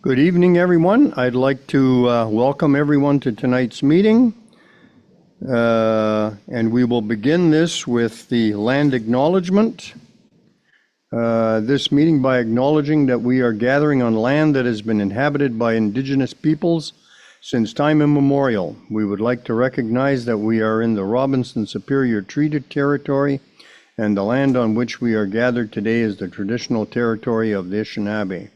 Good evening, everyone. I'd like to welcome everyone to tonight's meeting. And we will begin this with the land acknowledgement. This meeting by acknowledging that we are gathering on land that has been inhabited by Indigenous peoples since time immemorial. We would like to recognize that we are in the Robinson Superior Treaty Territory, and the land on which we are gathered today is the traditional territory of the Anishinaabe.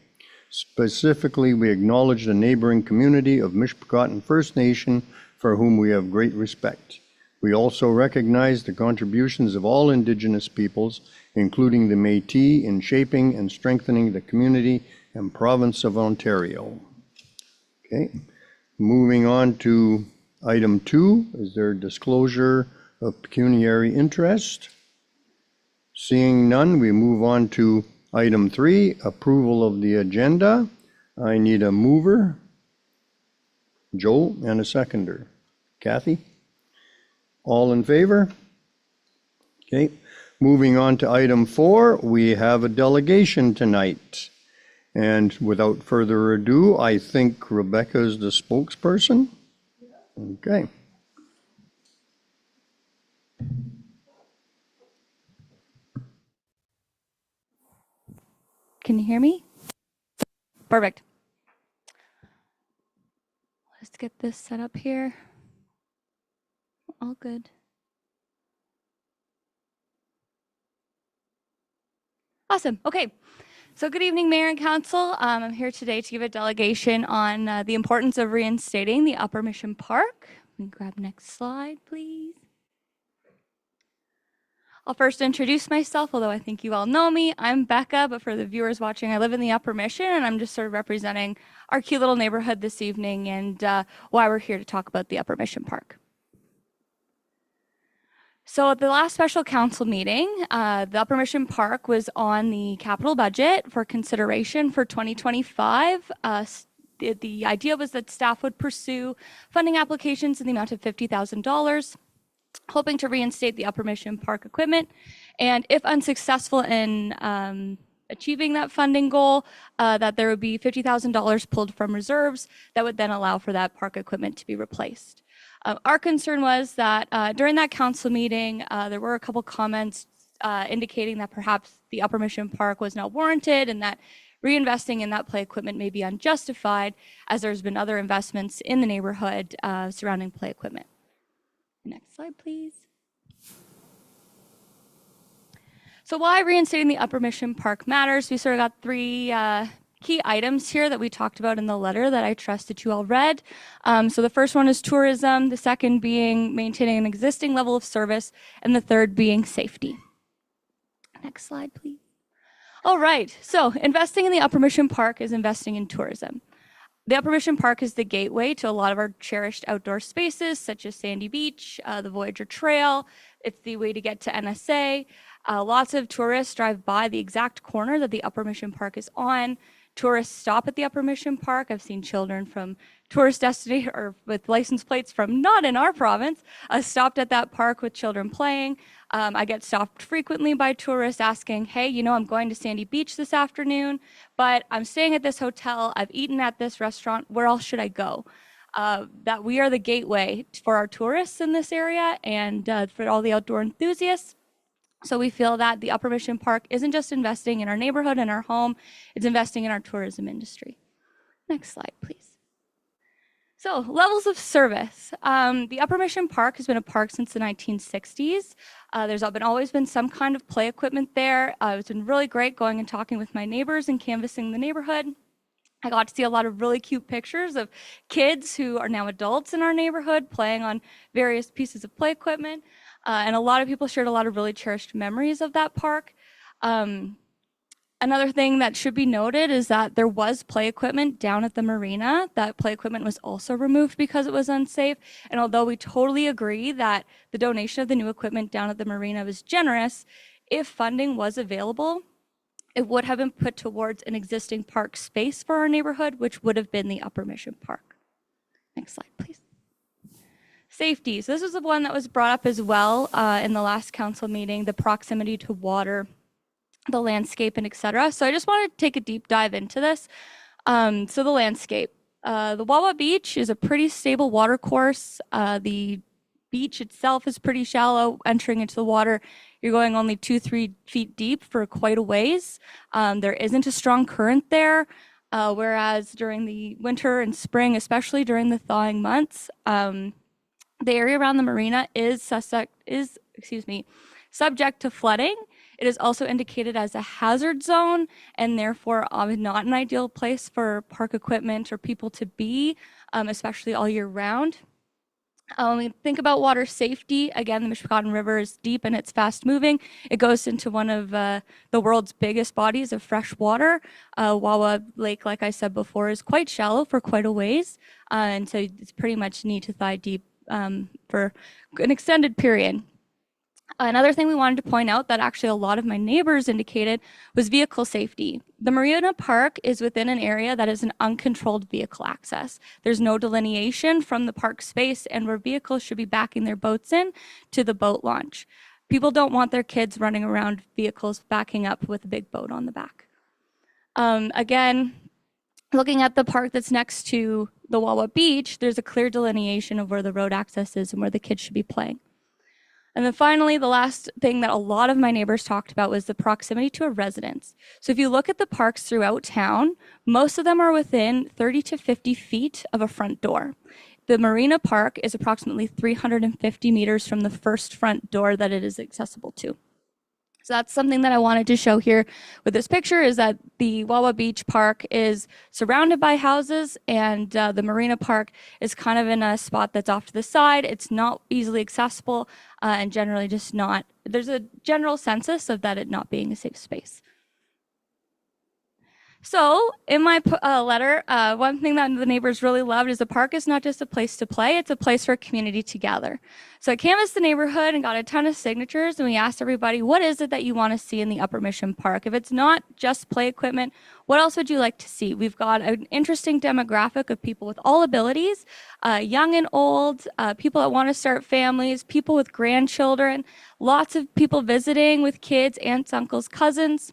Specifically, we acknowledge the neighboring community of Mishpekauton First Nation, for whom we have great respect. We also recognize the contributions of all Indigenous peoples, including the Métis, in shaping and strengthening the community and province of Ontario. Okay, moving on to item 2, is there disclosure of pecuniary interest? Seeing none, we move on to item 3, approval of the agenda. I need a mover, Joe, and a seconder. Kathy? All in favor? Okay. Moving on to item 4, we have a delegation tonight. And without further ado, I think Rebecca is the spokesperson. Okay. Can you hear me? Perfect. Let's get this set up here. All good. Awesome. Okay. So good evening, Mayor and Council. I'm here today to give a delegation on the importance of reinstating the Upper Mission Park. Let me grab next slide, please. I'll first introduce myself, although I think you all know me. I'm Becca, but for the viewers watching, I live in the Upper Mission, and I'm just sort of representing our cute little neighborhood this evening and why we're here to talk about the Upper Mission Park. So at the last special council meeting, the Upper Mission Park was on the capital budget for consideration for 2025. The idea was that staff would pursue funding applications in the amount of $50,000. Hoping to reinstate the Upper Mission Park equipment, and if unsuccessful in achieving that funding goal, that there would be $50,000 pulled from reserves that would then allow for that park equipment to be replaced. Our concern was that during that council meeting, there were a couple comments indicating that perhaps the Upper Mission Park was not warranted and that reinvesting in that play equipment may be unjustified, as there's been other investments in the neighborhood surrounding play equipment. Next slide, please. So why reinstating the Upper Mission Park matters, we sort of got 3 key items here that we talked about in the letter that I trust that you all read. So the first one is tourism, the second being maintaining an existing level of service, and the third being safety. Next slide, please. All right, so investing in the Upper Mission Park is investing in tourism. The Upper Mission Park is the gateway to a lot of our cherished outdoor spaces, such as Sandy Beach, the Voyager Trail. It's the way to get to NSA. Lots of tourists drive by the exact corner that the Upper Mission Park is on. Tourists stop at the Upper Mission Park. I've seen children from tourist destinations or with license plates from not in our province stopped at that park with children playing. I get stopped frequently by tourists asking, hey, you know, I'm going to Sandy Beach this afternoon, but I'm staying at this hotel. I've eaten at this restaurant. Where else should I go? That we are the gateway for our tourists in this area and for all the outdoor enthusiasts. So we feel that the Upper Mission Park isn't just investing in our neighborhood and our home, it's investing in our tourism industry. Next slide, please. So levels of service. The Upper Mission Park has been a park since the 1960s. There's always been some kind of play equipment there. It's been really great going and talking with my neighbors and canvassing the neighborhood. I got to see a lot of really cute pictures of kids who are now adults in our neighborhood playing on various pieces of play equipment. And a lot of people shared a lot of really cherished memories of that park. Another thing that should be noted is that there was play equipment down at the marina. That play equipment was also removed because it was unsafe. And although we totally agree that the donation of the new equipment down at the marina was generous, if funding was available, it would have been put towards an existing park space for our neighborhood, which would have been the Upper Mission Park. Next slide, please. Safety. So this was the one that was brought up as well in the last council meeting, the proximity to water, the landscape, and etc. So I just wanted to take a deep dive into this. So the landscape. The Wawa Beach is a pretty stable water course. The beach itself is pretty shallow. Entering into the water, you're going only 2-3 feet deep for quite a ways. There isn't a strong current there, whereas during the winter and spring, especially during the thawing months, the area around the marina is subject to flooding. It is also indicated as a hazard zone and therefore not an ideal place for park equipment or people to be, especially all year round. When we think about water safety, again, the Mishpigawton River is deep and it's fast moving. It goes into one of the world's biggest bodies of fresh water. Wawa Lake, like I said before, is quite shallow for quite a ways. And so it's pretty much knee to thigh deep for an extended period. Another thing we wanted to point out that actually a lot of my neighbors indicated was vehicle safety. The Marina Park is within an area that is an uncontrolled vehicle access. There's no delineation from the park space and where vehicles should be backing their boats in to the boat launch. People don't want their kids running around vehicles backing up with a big boat on the back. Again, looking at the park that's next to the Wawa Beach, there's a clear delineation of where the road access is and where the kids should be playing. And then finally, the last thing that a lot of my neighbors talked about was the proximity to a residence. So if you look at the parks throughout town, most of them are within 30 to 50 feet of a front door. The Marina Park is approximately 350 meters from the first front door that it is accessible to. So that's something that I wanted to show here with this picture, is that the Wawa Beach Park is surrounded by houses, and the Marina Park is kind of in a spot that's off to the side. It's not easily accessible, and generally just not, there's a general census of that it not being a safe space. So in my letter, one thing that the neighbors really loved is the park is not just a place to play, it's a place for a community to gather. So I canvassed the neighborhood and got a ton of signatures, and we asked everybody, what is it that you want to see in the Upper Mission Park? If it's not just play equipment, what else would you like to see? We've got an interesting demographic of people with all abilities, young and old, people that want to start families, people with grandchildren, lots of people visiting with kids, aunts, uncles, cousins.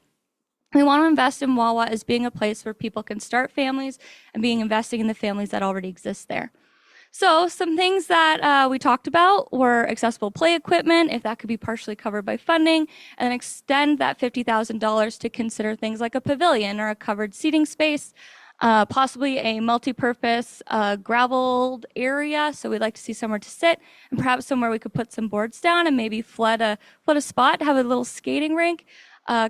We want to invest in Wawa as being a place where people can start families and investing in the families that already exist there. So some things that we talked about were accessible play equipment, if that could be partially covered by funding, and then extend that $50,000 to consider things like a pavilion or a covered seating space, possibly a multi-purpose graveled area. So we'd like to see somewhere to sit, and perhaps somewhere we could put some boards down and maybe flood a spot, have a little skating rink.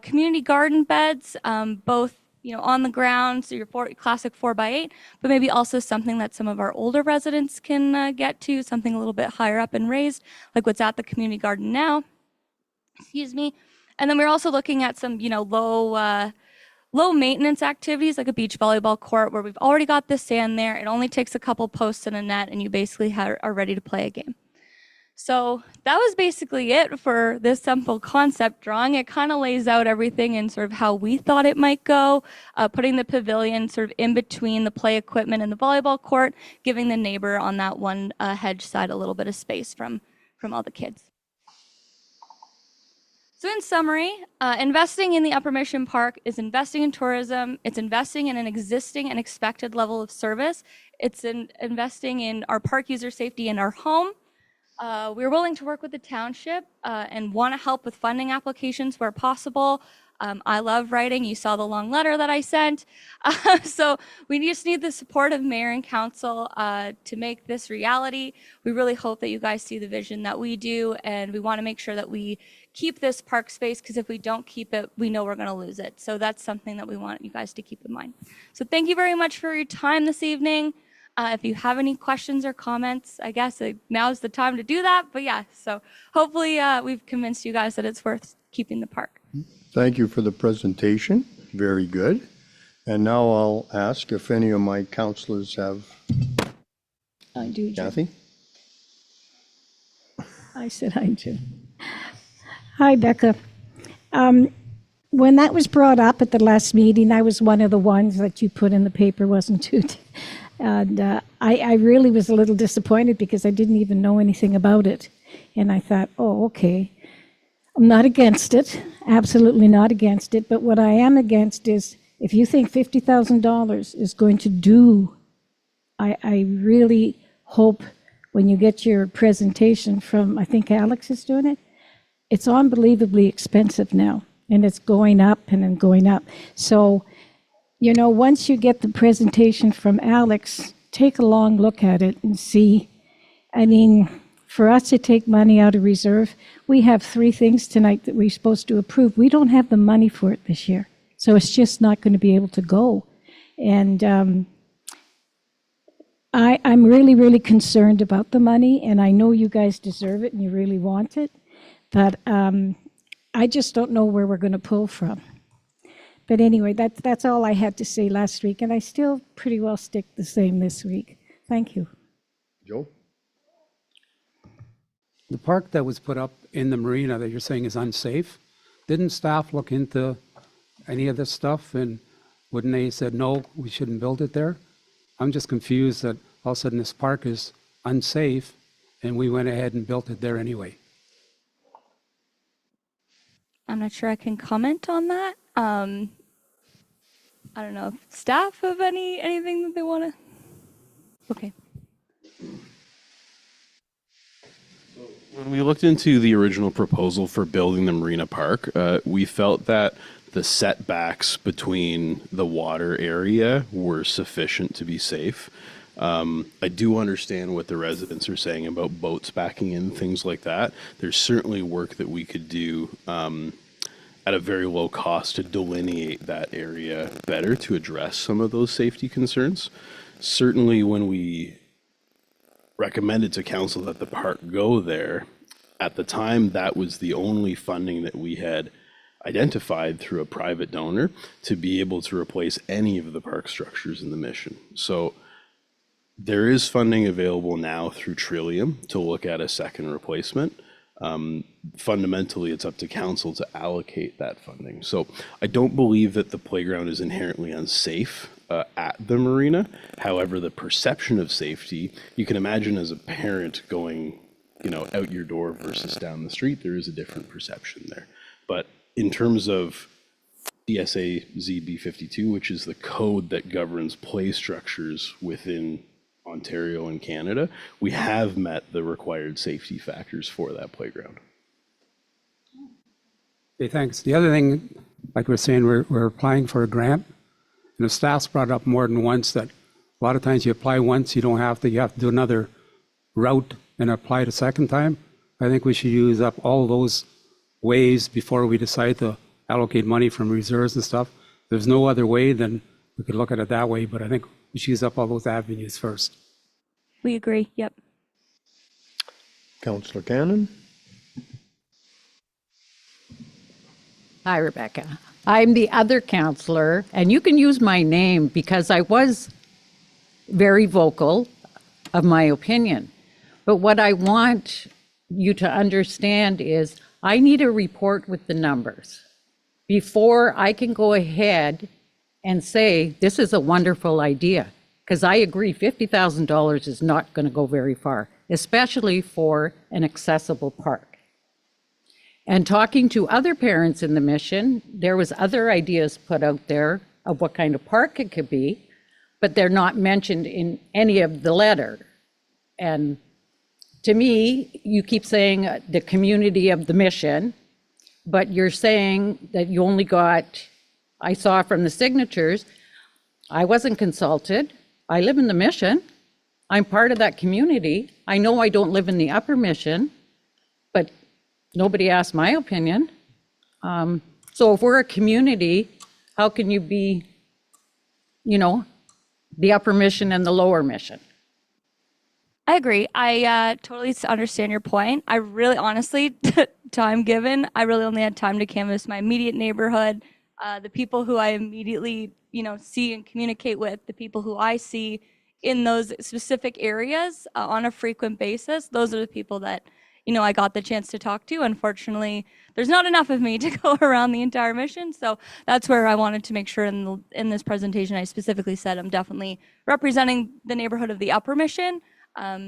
Community garden beds, both on the ground, so your classic 4x8, but maybe also something that some of our older residents can get to, something a little bit higher up and raised, like what's at the community garden now. Excuse me. And then we're also looking at some, low maintenance activities like a beach volleyball court where we've already got the sand there. It only takes a couple posts and a net, and you basically are ready to play a game. So that was basically it for this simple concept drawing. It kind of lays out everything in sort of how we thought it might go, putting the pavilion sort of in between the play equipment and the volleyball court, giving the neighbor on that one hedge side a little bit of space from all the kids. So in summary, investing in the Upper Mission Park is investing in tourism. It's investing in an existing and expected level of service. It's investing in our park user safety and our home. We're willing to work with the township and want to help with funding applications where possible. I love writing. You saw the long letter that I sent. So we just need the support of mayor and council to make this reality. We really hope that you guys see the vision that we do, and we want to make sure that we keep this park space, because if we don't keep it, we know we're going to lose it. So that's something that we want you guys to keep in mind. So thank you very much for your time this evening. If you have any questions or comments, I guess now's the time to do that. But yeah, so hopefully we've convinced you guys that it's worth keeping the park. Thank you for the presentation. Very good. And now I'll ask if any of my counselors have. I do. Kathy? I said I do. Hi, Becca. When that was brought up at the last meeting, I was one of the ones that you put in the paper, wasn't it? And I really was a little disappointed because I didn't even know anything about it. And I thought, oh, okay. I'm not against it, absolutely not against it. But what I am against is if you think $50,000 is going to do, I really hope when you get your presentation from, I think Alex is doing it, it's unbelievably expensive now, and it's going up and then going up. So, you know, once you get the presentation from Alex, take a long look at it and see. I mean, for us to take money out of reserve, we have 3 things tonight that we're supposed to approve. We don't have the money for it this year, so it's just not going to be able to go. And I'm really, really concerned about the money, and I know you guys deserve it and you really want it, but I just don't know where we're going to pull from. But anyway, that's all I had to say last week, and I still pretty well stick the same this week. Thank you. Joe? The park that was put up in the marina that you're saying is unsafe, didn't staff look into any of this stuff, and wouldn't they said, no, we shouldn't build it there? I'm just confused that all of a sudden this park is unsafe, and we went ahead and built it there anyway. I'm not sure I can comment on that. I don't know if staff have anything that they want to. Okay. When we looked into the original proposal for building the Marina Park, we felt that the setbacks between the water area were sufficient to be safe. I do understand what the residents are saying about boats backing in, things like that. There's certainly work that we could do at a very low cost to delineate that area better to address some of those safety concerns. Certainly when we recommended to council that the park go there, at the time that was the only funding that we had identified through a private donor to be able to replace any of the park structures in the mission. So there is funding available now through Trillium to look at a second replacement. Fundamentally, it's up to council to allocate that funding. So I don't believe that the playground is inherently unsafe at the marina. However, the perception of safety, you can imagine as a parent going, you know, out your door versus down the street, there is a different perception there. But in terms of DSA ZB52, which is the code that governs play structures within Ontario and Canada, we have met the required safety factors for that playground. Okay, thanks. The other thing, like we're saying, we're applying for a grant, and the staff's brought up more than once that a lot of times you apply once, you have to do another route and apply it a second time. I think we should use up all those ways before we decide to allocate money from reserves and stuff. There's no other way, then we could look at it that way, but I think we should use up all those avenues first. We agree. Yep. Councillor Cannon? Hi, Rebecca. I'm the other counselor, and you can use my name because I was very vocal of my opinion. But what I want you to understand is I need a report with the numbers before I can go ahead and say, this is a wonderful idea. Because I agree, $50,000 is not going to go very far, especially for an accessible park. And talking to other parents in the mission, there was other ideas put out there of what kind of park it could be, but they're not mentioned in any of the letter. And to me, you keep saying the community of the mission, but you're saying that you only got, I saw from the signatures, I wasn't consulted. I live in the mission. I'm part of that community. I know I don't live in the upper mission, but nobody asked my opinion. So if we're a community, how can you be, the upper mission and the lower mission? I agree. I totally understand your point. I really, honestly, time given, I really only had time to canvass my immediate neighborhood, the people who I immediately, see and communicate with, the people who I see in those specific areas on a frequent basis. Those are the people that, I got the chance to talk to. Unfortunately, there's not enough of me to go around the entire mission. So that's where I wanted to make sure in this presentation, I specifically said I'm definitely representing the neighborhood of the upper mission.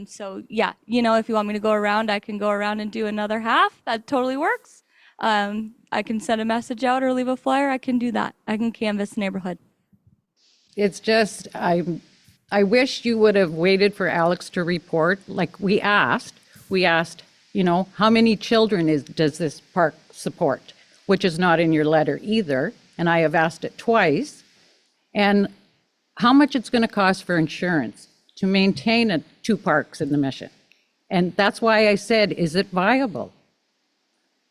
So yeah, if you want me to go around, I can go around and do another half. That totally works. I can send a message out or leave a flyer. I can do that. I can canvass the neighborhood. It's just, I wish you would have waited for Alex to report, like we asked, you know, how many children does this park support? Which is not in your letter either, and I have asked it twice. And how much it's going to cost for insurance to maintain two parks in the Mission. And that's why I said, is it viable?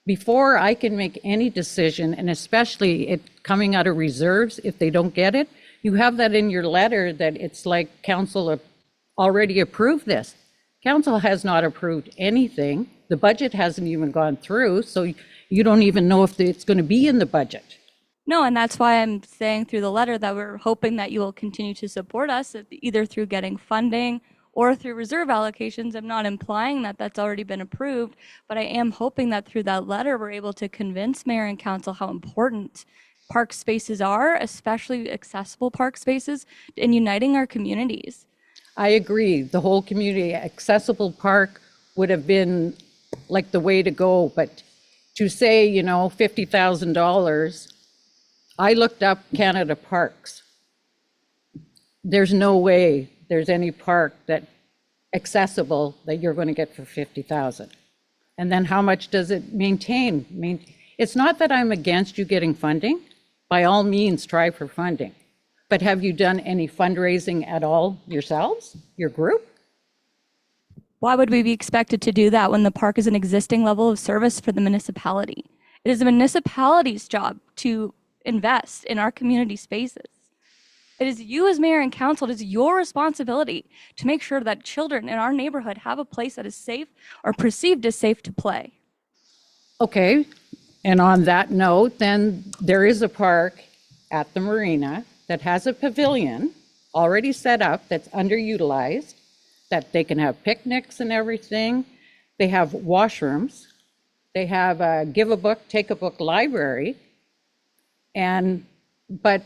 Before I can make any decision, and especially it coming out of reserves, if they don't get it, you have that in your letter that it's like council already approved this. Council has not approved anything. The budget hasn't even gone through, so you don't even know if it's going to be in the budget. No, and that's why I'm saying through the letter that we're hoping that you will continue to support us either through getting funding or through reserve allocations. I'm not implying that that's already been approved, but I am hoping that through that letter, we're able to convince mayor and council how important park spaces are, especially accessible park spaces, in uniting our communities. I agree. The whole community accessible park would have been like the way to go, but to say, you know, $50,000, I looked up Canada Parks. There's no way there's any park that accessible that you're going to get for 50,000. And then how much does it maintain? It's not that I'm against you getting funding. By all means, try for funding. But have you done any fundraising at all yourselves, your group? Why would we be expected to do that when the park is an existing level of service for the municipality? It is the municipality's job to invest in our community spaces. It is you as mayor and council, it is your responsibility to make sure that children in our neighborhood have a place that is safe or perceived as safe to play. Okay, and on that note, then there is a park at the marina that has a pavilion already set up that's underutilized, that they can have picnics and everything. They have washrooms. They have a give a book, take a book library. But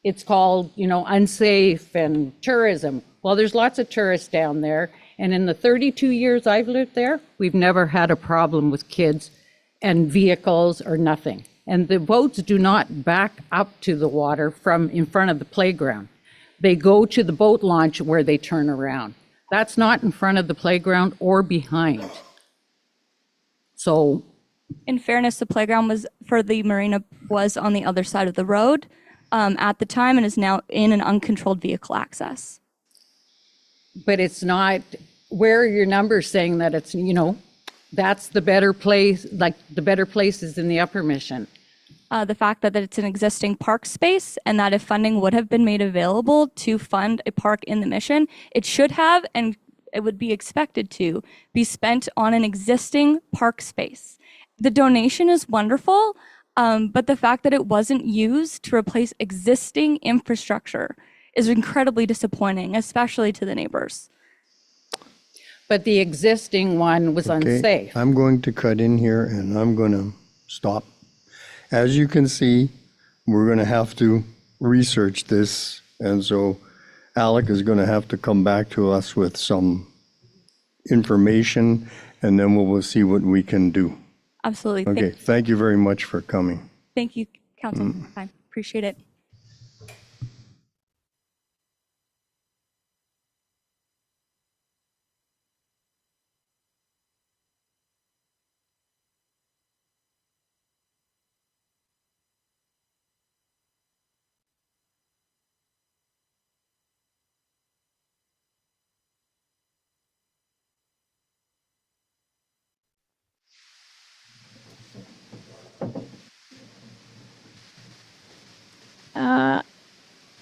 it's called, you know, unsafe and tourism. Well, there's lots of tourists down there. And in the 32 years I've lived there, we've never had a problem with kids and vehicles or nothing. And the boats do not back up to the water from in front of the playground. They go to the boat launch where they turn around. That's not in front of the playground or behind. So, In fairness, the playground for the marina was on the other side of the road at the time and is now in an uncontrolled vehicle access. but it's not, where are your numbers saying that it's, you know, that's the better place, like the better places in the Upper Mission? The fact that it's an existing park space and that if funding would have been made available to fund a park in the Mission, it should have, and it would be expected to, be spent on an existing park space. The donation is wonderful, but the fact that it wasn't used to replace existing infrastructure is incredibly disappointing, especially to the neighbors. But the existing one was Okay, unsafe. I'm going to cut in here and I'm going to stop. As you can see, we're going to have to research this. And so Alec is going to have to come back to us with some information and then we'll see what we can do. Absolutely. Okay, thank you very much for coming. Thank you, Council. I appreciate it.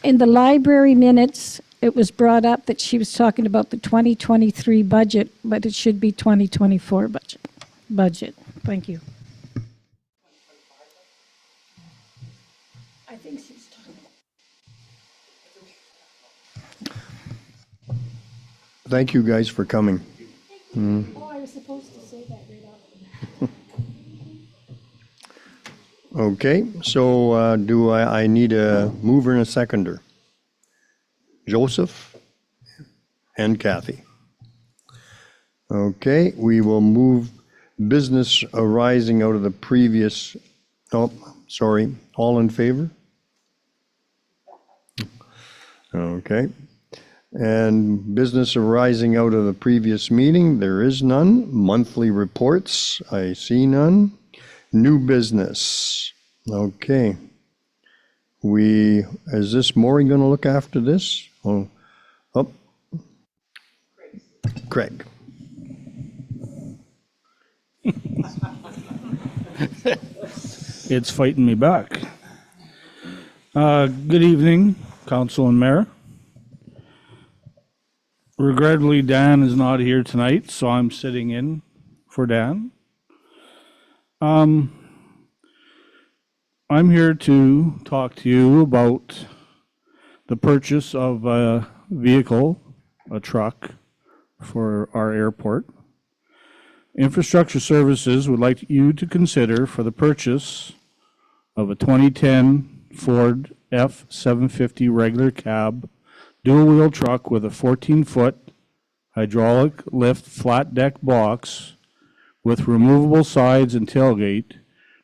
In the library minutes, it was brought up that she was talking about the 2023 budget, but it should be 2024 budget. Thank you. I think she's talking. Thank you guys for coming. Oh, I was supposed to say that right off. Okay, so I need a mover and a seconder? Joseph and Kathy. Okay, we will move business arising out of the previous, oh, sorry, all in favor? Okay. And business arising out of the previous meeting, there is none. Monthly reports, I see none. New business, okay. Is this Maury gonna look after this? Oh, Craig. It's fighting me back. Good evening, Council and Mayor. Regrettably, Dan is not here tonight, so I'm sitting in for Dan. I'm here to talk to you about the purchase of a vehicle, a truck, for our airport. Infrastructure Services would like you to consider for the purchase of a 2010 Ford F-750 regular cab dual-wheel truck with a 14-foot hydraulic lift flat deck box with removable sides and tailgate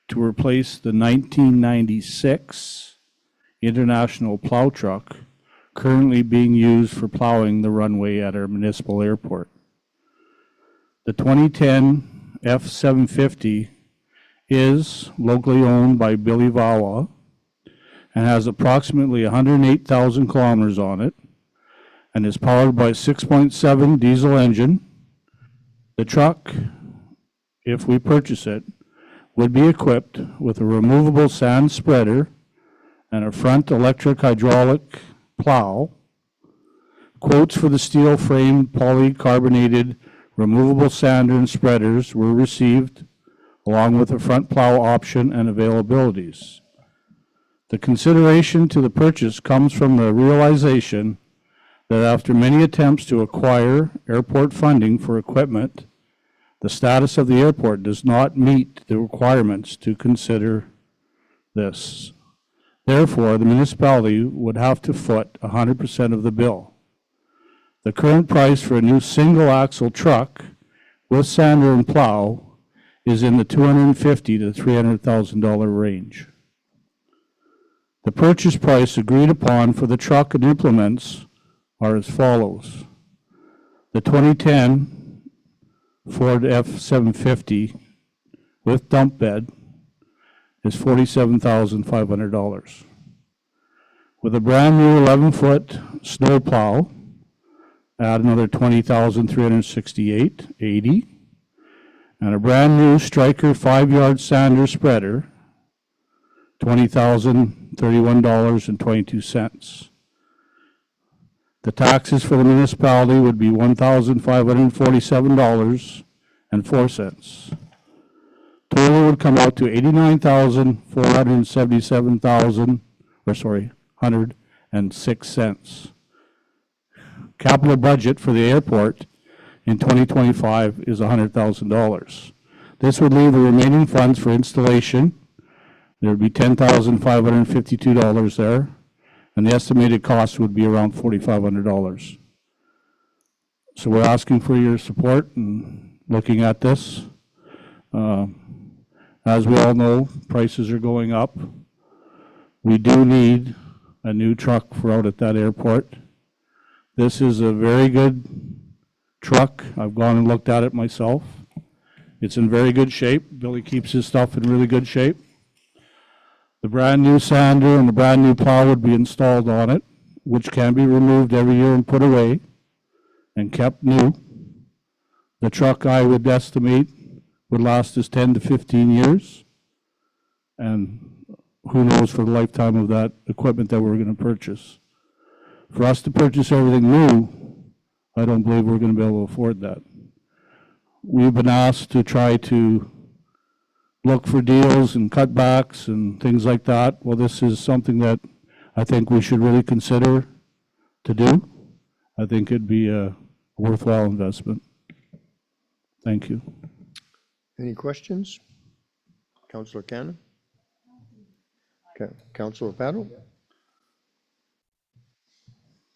to replace the 1996 International plow truck currently being used for plowing the runway at our municipal airport. The 2010 F-750 is locally owned by Billy Vawa and has approximately 108,000 kilometers on it and is powered by a 6.7 diesel engine. The truck, if we purchase it, would be equipped with a removable sand spreader and a front electric hydraulic plow. Quotes for the steel-framed polycarbonated removable sander and spreaders were received, along with a front plow option and availabilities. The consideration to the purchase comes from the realization that after many attempts to acquire airport funding for equipment, the status of the airport does not meet the requirements to consider this. Therefore, the municipality would have to foot 100% of the bill. The current price for a new single-axle truck with sander and plow is in the $250,000 to $300,000 range. The purchase price agreed upon for the truck and implements are as follows. The 2010 Ford F-750 with dump bed is $47,500. With a brand new 11-foot snow plow, add another $20,368.80, and a brand new Striker 5-yard sander spreader, $20,031.22. The taxes for the municipality would be $1,547.04. Total would come out to $89,477,106. Capital budget for the airport in 2025 is $100,000. This would leave the remaining funds for installation. There would be $10,552 there, and the estimated cost would be around $4,500. So we're asking for your support in looking at this. As we all know, prices are going up. We do need a new truck for out at that airport. This is a very good truck. I've gone and looked at it myself. It's in very good shape. Billy keeps his stuff in really good shape. The brand new sander and the brand new plow would be installed on it, which can be removed every year and put away and kept new. The truck, I would estimate, would last us 10 to 15 years. And who knows for the lifetime of that equipment that we're going to purchase. For us to purchase everything new, I don't believe we're going to be able to afford that. We've been asked to try to look for deals and cutbacks and things like that. Well, this is something that I think we should really consider to do. I think it'd be a worthwhile investment. Thank you. Any questions? Councillor Cannon? Okay. Councillor Paddle?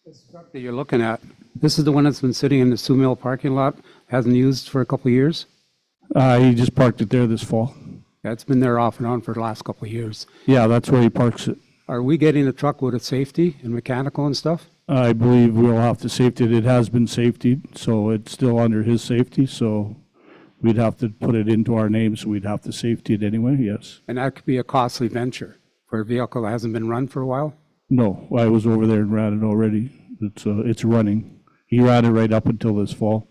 This truck that you're looking at, this is the one that's been sitting in the Sioux Mill parking lot, hasn't used for a couple of years? He just parked it there this fall. Yeah, it's been there off and on for the last couple of years. Yeah, that's where he parks it. Are we getting a truck with a safety and mechanical and stuff? I believe we'll have to safety it. It has been safetied, so it's still under his safety, so we'd have to put it into our name, so we'd have to safety it anyway, yes. And that could be a costly venture for a vehicle that hasn't been run for a while? No, I was over there and ran it already. It's running. He ran it right up until this fall,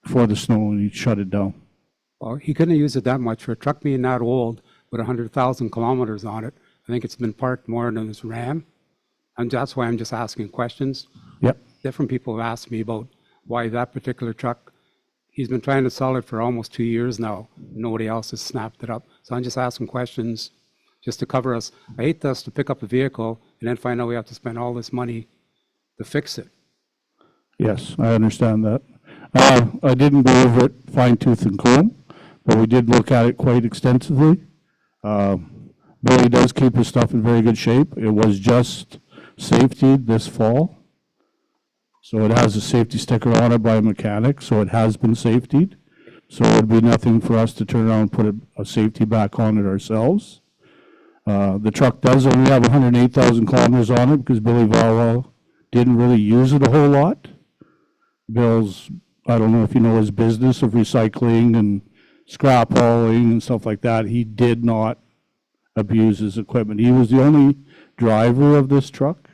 before the snow, and he shut it down. Well, he couldn't use it that much. For a truck being that old with 100,000 kilometers on it, I think it's been parked more than it's ran. And that's why I'm just asking questions. Yep. Different people have asked me about why that particular truck, he's been trying to sell it for almost 2 years now. Nobody else has snapped it up. So I'm just asking questions just to cover us. I hate us to pick up a vehicle and then find out we have to spend all this money to fix it. Yes, I understand that. I didn't go over it fine tooth and comb, but we did look at it quite extensively. Billy does keep his stuff in very good shape. It was just safetied this fall. So it has a safety sticker on it by a mechanic, so it has been safetied. So it would be nothing for us to turn around and put a safety back on it ourselves. The truck does only have 108,000 kilometers on it because Billy Valwell didn't really use it a whole lot. Bill's, I don't know if you know his business of recycling and scrap hauling and stuff like that. He did not abuse his equipment. He was the only driver of this truck.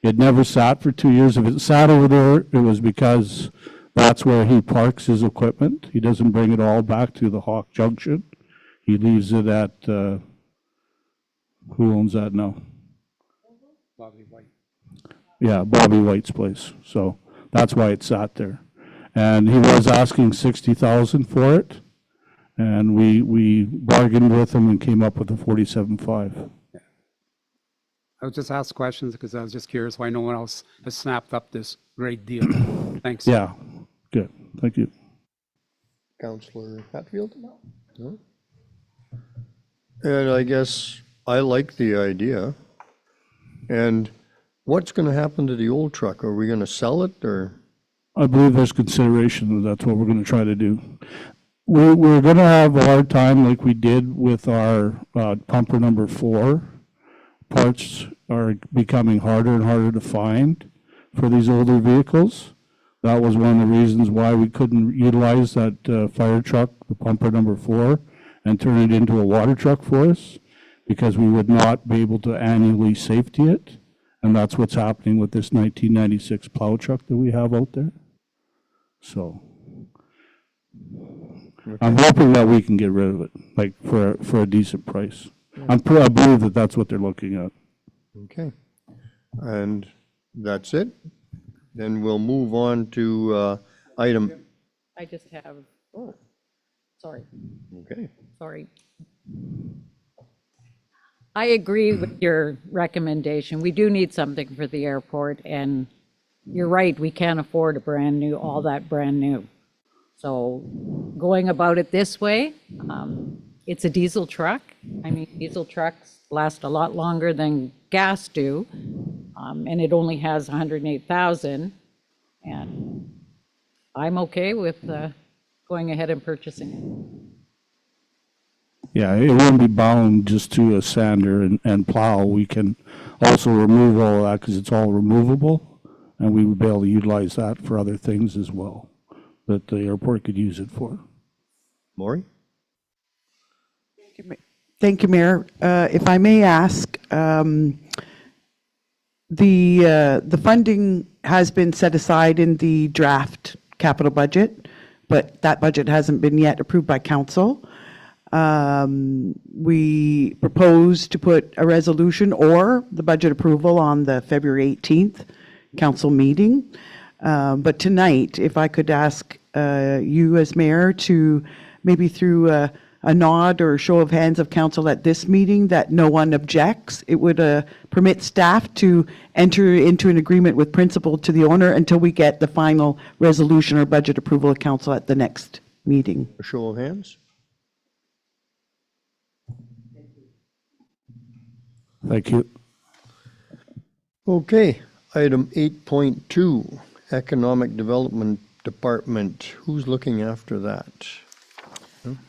It never sat for 2 years. If it sat over there, it was because that's where he parks his equipment. He doesn't bring it all back to the Hawk Junction. He leaves it at, who owns that now? Bobby White. Yeah, Bobby White's place. So that's why it sat there. And he was asking 60,000 for it. And we bargained with him and came up with a 47.5. I was just asking questions because I was just curious why no one else has snapped up this great deal. Thanks. Yeah, good. Thank you. Councillor Hatfield? No? And I guess I like the idea. And what's going to happen to the old truck? Are we going to sell it or? I believe there's consideration that that's what we're going to try to do. We're going to have a hard time like we did with our pumper number 4. Parts are becoming harder and harder to find for these older vehicles. That was one of the reasons why we couldn't utilize that fire truck, the pumper number 4, and turn it into a water truck for us, because we would not be able to annually safety it. And that's what's happening with this 1996 plow truck that we have out there. So I'm hoping that we can get rid of it, like for a decent price. I believe that that's what they're looking at. Okay. And that's it? Then we'll move on to item, I just have, oh, sorry. okay. I agree with your recommendation. We do need something for the airport, and you're right, we can't afford a brand new, all that brand new. So going about it this way, it's a diesel truck. I mean, diesel trucks last a lot longer than gas do, and it only has 108,000. And I'm okay with going ahead and purchasing it. Yeah, it won't be bound just to a sander and plow. We can also remove all of that because it's all removable, and we would be able to utilize that for other things as well that the airport could use it for. Maury? Thank you, Mayor. If I may ask, the funding has been set aside in the draft capital budget, but that budget hasn't been yet approved by council. We propose to put a resolution or the budget approval on the February 18th council meeting. But tonight, if I could ask you as mayor to maybe through a nod or a show of hands of council at this meeting that no one objects, it would permit staff to enter into an agreement with principal to the owner until we get the final resolution or budget approval of council at the next meeting. A show of hands? Thank you. Okay, item 8.2, Economic Development Department. Who's looking after that?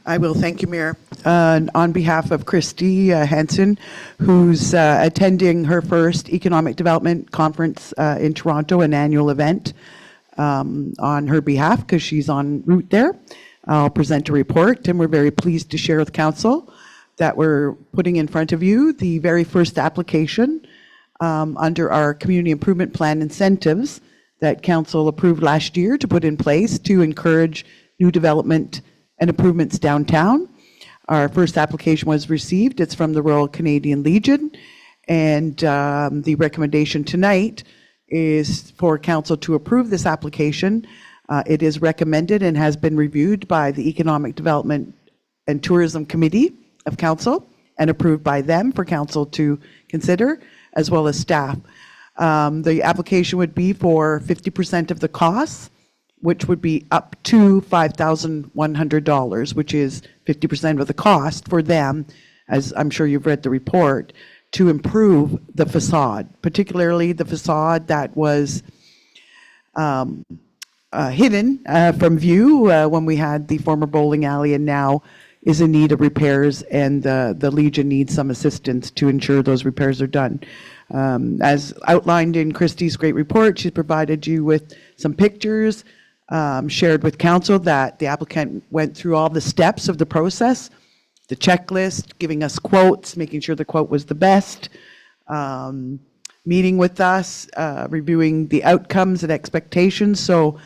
I will. Thank you, Mayor. On behalf of Christy Hansen, who's attending her first Economic Development Conference in Toronto, an annual event, on her behalf, because she's en route there, I'll present a report, and we're very pleased to share with Council that we're putting in front of you the very first application under our Community Improvement Plan incentives that Council approved last year to put in place to encourage new development and improvements downtown. Our first application was received. It's from the Royal Canadian Legion. And the recommendation tonight is for Council to approve this application. It is recommended and has been reviewed by the Economic Development and Tourism Committee of Council and approved by them for Council to consider, as well as staff. The application would be for 50% of the costs, which would be up to $5,100, which is 50% of the cost for them, as I'm sure you've read the report, to improve the facade, particularly the facade that was hidden from view when we had the former bowling alley and now is in need of repairs, and the Legion needs some assistance to ensure those repairs are done. As outlined in Christie's great report, she's provided you with some pictures, shared with Council that the applicant went through all the steps of the process, the checklist, giving us quotes, making sure the quote was the best, meeting with us, reviewing the outcomes and expectations. So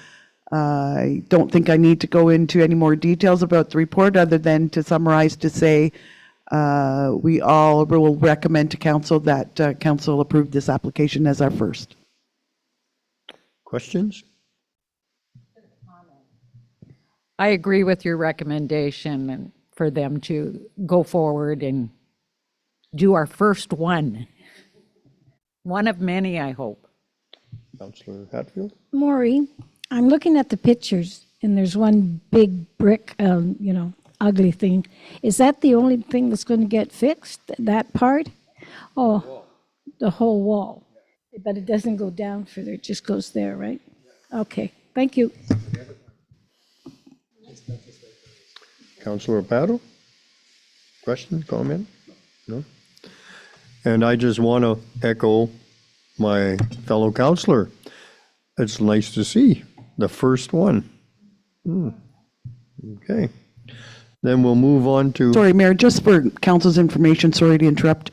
I don't think I need to go into any more details about the report other than to summarize to say we all will recommend to Council that Council approve this application as our first. Questions? I agree with your recommendation and for them to go forward and do our first one. One of many, I hope. Councillor Hatfield? Maury, I'm looking at the pictures, and there's one big brick, ugly thing. Is that the only thing that's going to get fixed, that part? Oh, the whole wall. But it doesn't go down further, it just goes there, right? Okay, thank you. Councillor Paddle? Question, comment? No? And I just want to echo my fellow councillor. It's nice to see the first one. Okay. Then we'll move on to. Sorry, Mayor, just for Council's information, sorry to interrupt.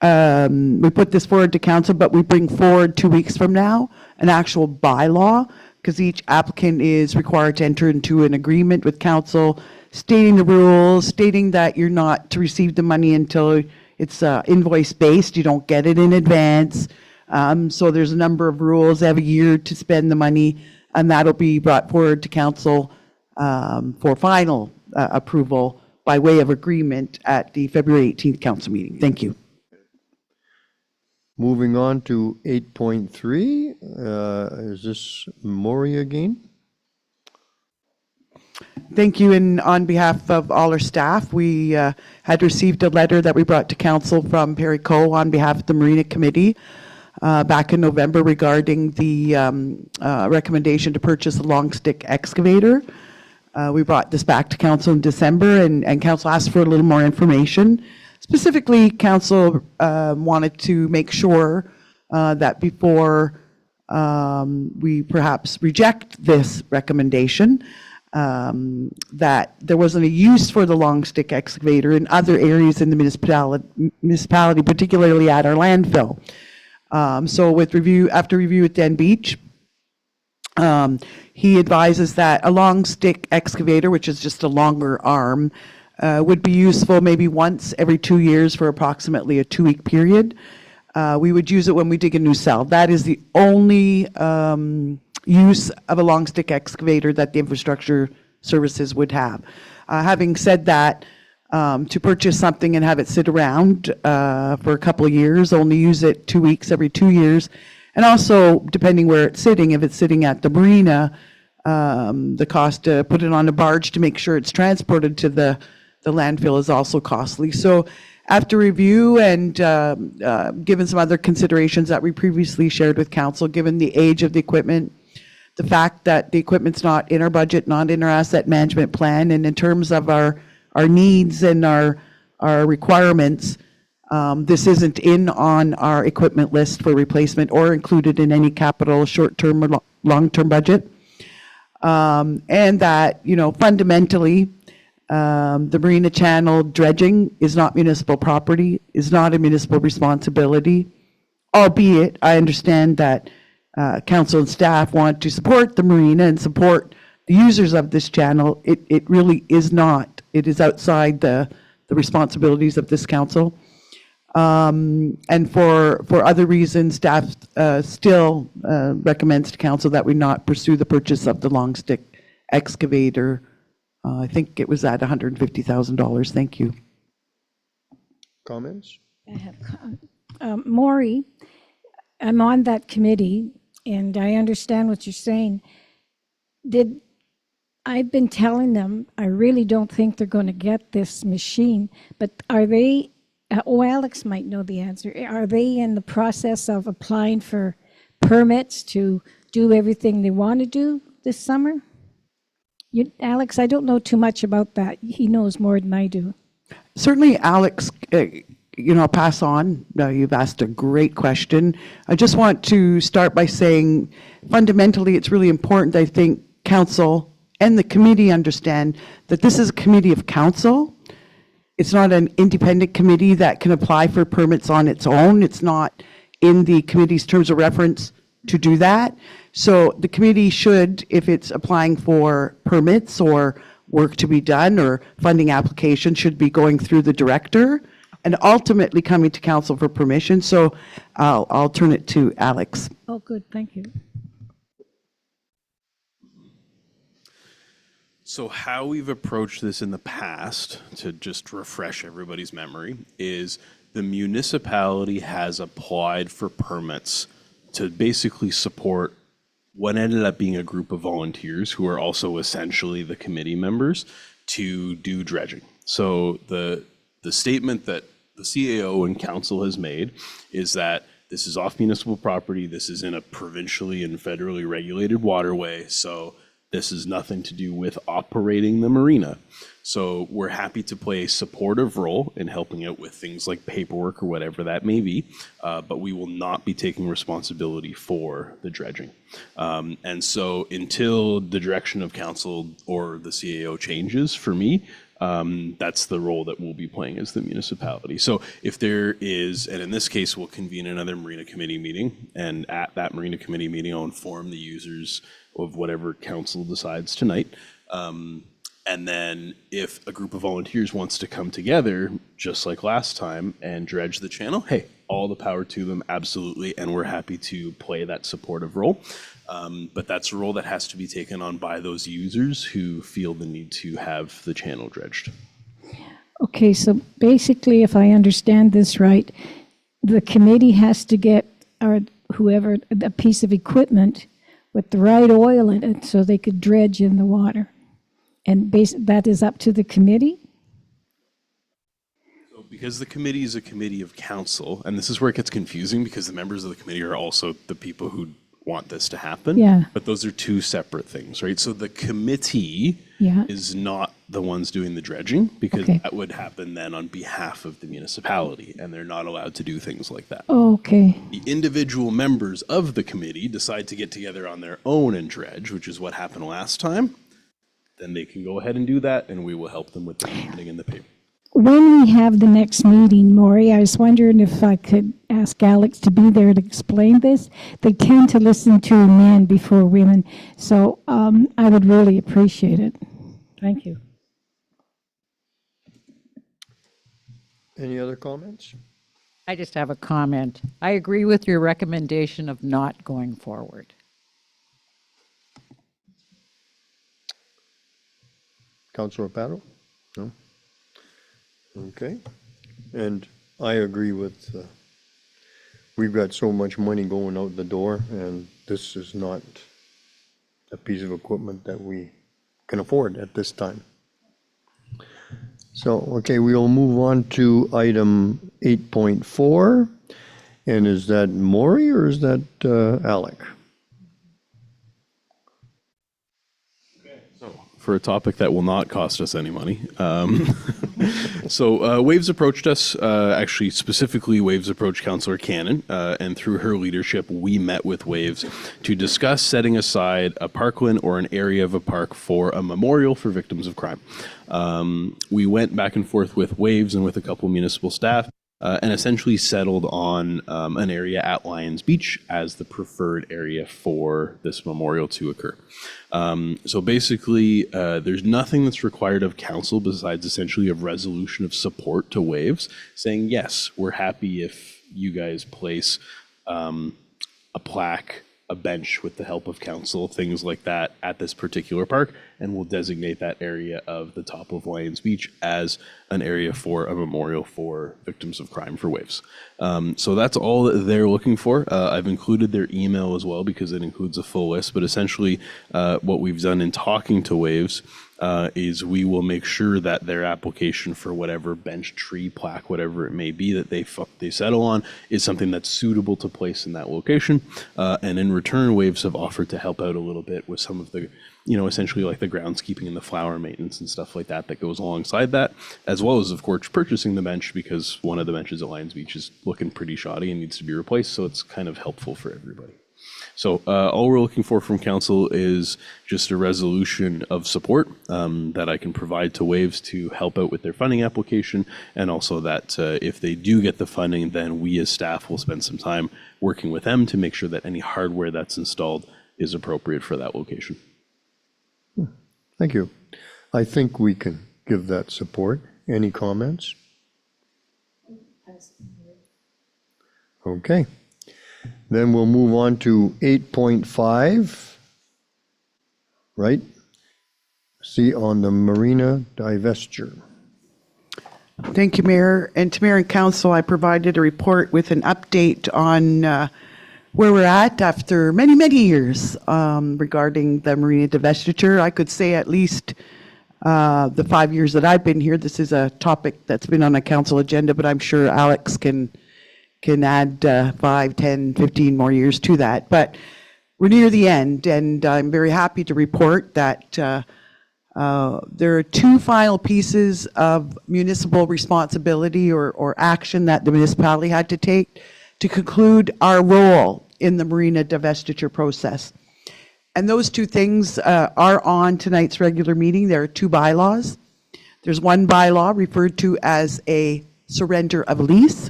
We put this forward to Council, but we bring forward 2 weeks from now an actual bylaw, because each applicant is required to enter into an agreement with Council stating the rules, stating that you're not to receive the money until it's invoice-based, you don't get it in advance. So there's a number of rules. They have a year to spend the money, and that'll be brought forward to Council for final approval by way of agreement at the February 18th Council meeting. Thank you. Moving on to 8.3, is this Maury again? Thank you, and on behalf of all our staff, we had received a letter that we brought to Council from Perry Coe on behalf of the Marina Committee back in November regarding the recommendation to purchase a long stick excavator. We brought this back to Council in December, and Council asked for a little more information. Specifically, Council wanted to make sure that before we perhaps reject this recommendation, that there wasn't a use for the long stick excavator in other areas in the municipality, particularly at our landfill. So after review with Dan Beach, he advises that a long stick excavator, which is just a longer arm, would be useful maybe once every 2 years for approximately a 2-week period. We would use it when we dig a new cell. That is the only use of a long stick excavator that the infrastructure services would have. Having said that, to purchase something and have it sit around for a couple of years, only use it 2 weeks every 2 years, and also depending where it's sitting, if it's sitting at the marina, the cost to put it on a barge to make sure it's transported to the landfill is also costly. So after review and given some other considerations that we previously shared with Council, given the age of the equipment, the fact that the equipment's not in our budget, not in our asset management plan, and in terms of our needs and our requirements, this isn't in on our equipment list for replacement or included in any capital short-term or long-term budget. And that, you know, fundamentally, the Marina Channel dredging is not municipal property, is not a municipal responsibility, albeit I understand that council and staff want to support the marina and support the users of this channel. It really is not. It is outside the responsibilities of this council. And for other reasons, staff still recommends to council that we not pursue the purchase of the long stick excavator. I think it was at $150,000. Thank you. Comments? Maury, I'm on that committee, and I understand what you're saying. I've been telling them, I really don't think they're going to get this machine, but are they, Alex might know the answer, are they in the process of applying for permits to do everything they want to do this summer? Alex, I don't know too much about that. He knows more than I do. Certainly, Alex, I'll pass on. You've asked a great question. I just want to start by saying, fundamentally, it's really important, I think, council and the committee understand that this is a committee of council. It's not an independent committee that can apply for permits on its own. It's not in the committee's terms of reference to do that. So the committee should, if it's applying for permits or work to be done or funding applications, should be going through the director and ultimately coming to council for permission. So I'll turn it to Alex. Oh, good, thank you. So how we've approached this in the past, to just refresh everybody's memory, is the municipality has applied for permits to basically support what ended up being a group of volunteers who are also essentially the committee members to do dredging. So the statement that the CAO and council has made is that this is off municipal property, this is in a provincially and federally regulated waterway, so this is nothing to do with operating the marina. So we're happy to play a supportive role in helping out with things like paperwork or whatever that may be, but we will not be taking responsibility for the dredging. And so until the direction of council or the CAO changes, for me, that's the role that we'll be playing as the municipality. So if there is, and in this case, we'll convene another Marina Committee meeting, and at that Marina Committee meeting, I'll inform the users of whatever council decides tonight. And then if a group of volunteers wants to come together, just like last time, and dredge the channel, hey, all the power to them, absolutely, and we're happy to play that supportive role. But that's a role that has to be taken on by those users who feel the need to have the channel dredged. Okay, so basically, if I understand this right, the committee has to get, or whoever, a piece of equipment with the right oil in it so they could dredge in the water. And that is up to the committee? So because the committee is a committee of council, and this is where it gets confusing because the members of the committee are also the people who want this to happen. Yeah. But those are two separate things, right? So the committee Yeah. is not the ones doing the dredging because Okay. that would happen then on behalf of the municipality, and they're not allowed to do things like that. Okay, The individual members of the committee decide to get together on their own and dredge, which is what happened last time. Then they can go ahead and do that, and we will help them with the funding in the paper. when we have the next meeting, Maury, I was wondering if I could ask Alex to be there to explain this. They tend to listen to men before women, so I would really appreciate it. Thank you. Any other comments? I just have a comment. I agree with your recommendation of not going forward. Councilor Paddle? No? Okay. And I agree with, we've got so much money going out the door, and this is not a piece of equipment that we can afford at this time. So, okay, we'll move on to item 8.4. And is that Maury or is that Alec? For a topic that will not cost us any money. Waves approached us, actually specifically Waves approached Councillor Cannon, and through her leadership, we met with Waves to discuss setting aside a parkland or an area of a park for a memorial for victims of crime. We went back and forth with Waves and with a couple municipal staff, and essentially settled on an area at Lions Beach as the preferred area for this memorial to occur. So basically, there's nothing that's required of council besides essentially a resolution of support to Waves, saying, yes, we're happy if you guys place a plaque, a bench with the help of council, things like that at this particular park, and we'll designate that area of the top of Lions Beach as an area for a memorial for victims of crime for Waves. So that's all that they're looking for. I've included their email as well because it includes a full list, but essentially what we've done in talking to Waves is we will make sure that their application for whatever bench, tree, plaque, whatever it may be that they settle on is something that's suitable to place in that location. And in return, Waves have offered to help out a little bit with some of the, essentially like the groundskeeping and the flower maintenance and stuff like that that goes alongside that, as well as, of course, purchasing the bench because one of the benches at Lions Beach is looking pretty shoddy and needs to be replaced. So it's kind of helpful for everybody. So all we're looking for from council is just a resolution of support that I can provide to Waves to help out with their funding application, and also that if they do get the funding, then we as staff will spend some time working with them to make sure that any hardware that's installed is appropriate for that location. Thank you. I think we can give that support. Any comments? Okay. Then we'll move on to 8.5, right? See on the marina divestiture. Thank you, Mayor. And to Mayor and Council, I provided a report with an update on where we're at after many, many years regarding the marina divestiture. I could say at least the 5 years that I've been here, this is a topic that's been on a council agenda, but I'm sure Alex can add 5, 10, 15 more years to that. But we're near the end, and I'm very happy to report that there are 2 final pieces of municipal responsibility or action that the municipality had to take to conclude our role in the marina divestiture process. And those 2 things are on tonight's regular meeting. There are 2 bylaws. There's one bylaw referred to as a surrender of lease.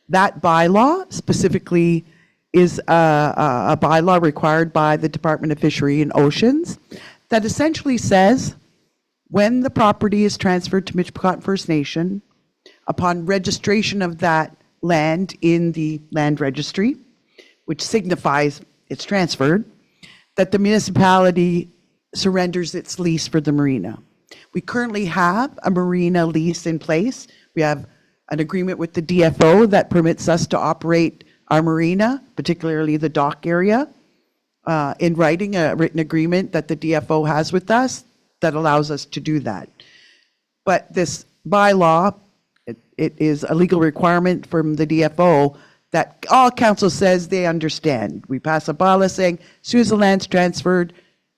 That bylaw specifically is a bylaw required by the Department of Fishery and Oceans that essentially says when the property is transferred to Michipicoten First Nation, upon registration of that land in the land registry, which signifies it's transferred, that the municipality surrenders its lease for the marina. We currently have a marina lease in place. We have an agreement with the DFO that permits us to operate our marina, particularly the dock area, in writing, a written agreement that the DFO has with us that allows us to do that. But this bylaw, it is a legal requirement from the DFO that all council says they understand. We pass a bylaw saying, as soon as the land's transferred,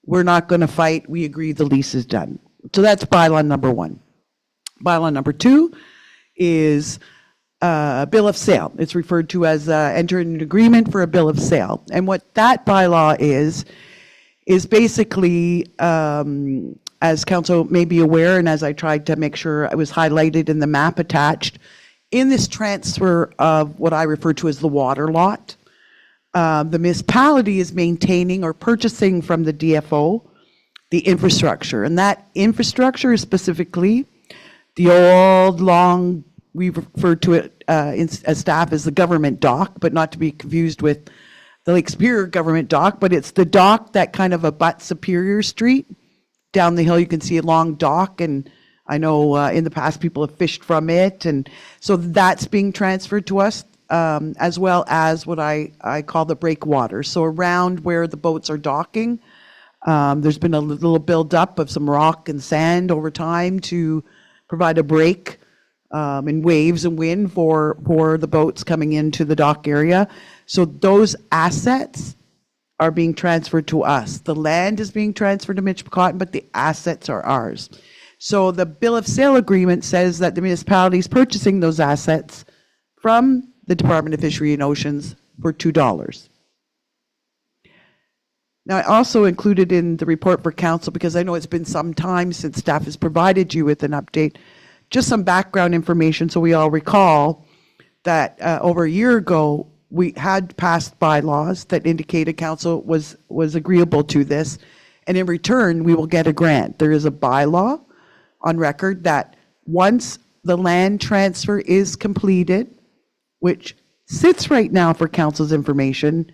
we're not going to fight. We agree the lease is done. So that's bylaw number 1. Bylaw number 2 is a bill of sale. It's referred to as entering an agreement for a bill of sale. And what that bylaw is basically, as council may be aware, and as I tried to make sure it was highlighted in the map attached, in this transfer of what I refer to as the water lot, the municipality is maintaining or purchasing from the DFO the infrastructure. And that infrastructure is specifically the old, long, we refer to it as staff as the government dock, but not to be confused with the Lake Superior government dock, but it's the dock that kind of abuts Superior Street. Down the hill, you can see a long dock, and I know in the past people have fished from it, and so that's being transferred to us, as well as what I call the breakwater. So around where the boats are docking, there's been a little buildup of some rock and sand over time to provide a break in waves and wind for the boats coming into the dock area. So those assets are being transferred to us. The land is being transferred to Mitch-Cotton, but the assets are ours. So the bill of sale agreement says that the municipality is purchasing those assets from the Department of Fishery and Oceans for $2. Now, I also included in the report for council, because I know it's been some time since staff has provided you with an update, just some background information so we all recall that over a year ago, we had passed bylaws that indicated council was agreeable to this, and in return, we will get a grant. There is a bylaw on record that once the land transfer is completed, which sits right now for council's information,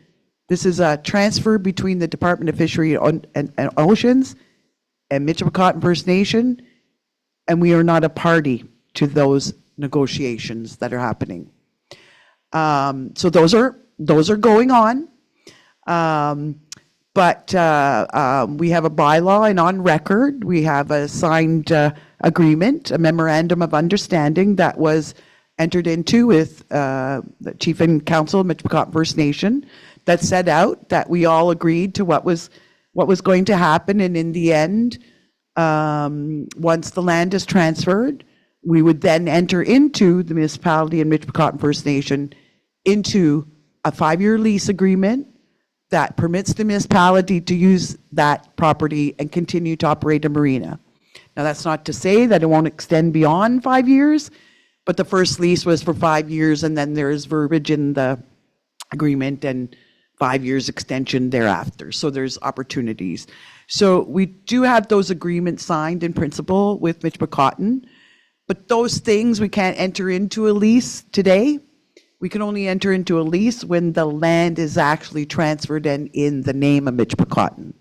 this is a transfer between the Department of Fishery and Oceans and Mitchell-Cotton First Nation, and we are not a party to those negotiations that are happening. So those are going on. But we have a bylaw, and on record, we have a signed agreement, a memorandum of understanding that was entered into with the Chief and Council of Mitchell-Cotton First Nation that set out that we all agreed to what was going to happen, and in the end, once the land is transferred, we would then enter into the municipality and Mitchell-Cotton First Nation into a 5-year lease agreement that permits the municipality to use that property and continue to operate a marina. Now, that's not to say that it won't extend beyond 5 years, but the first lease was for 5 years, and then there's verbiage in the agreement and 5 years extension thereafter. So there's opportunities. So we do have those agreements signed in principle with Mitch-Cotton, but those things we can't enter into a lease today. We can only enter into a lease when the land is actually transferred and in the name of Mitch-Cotton.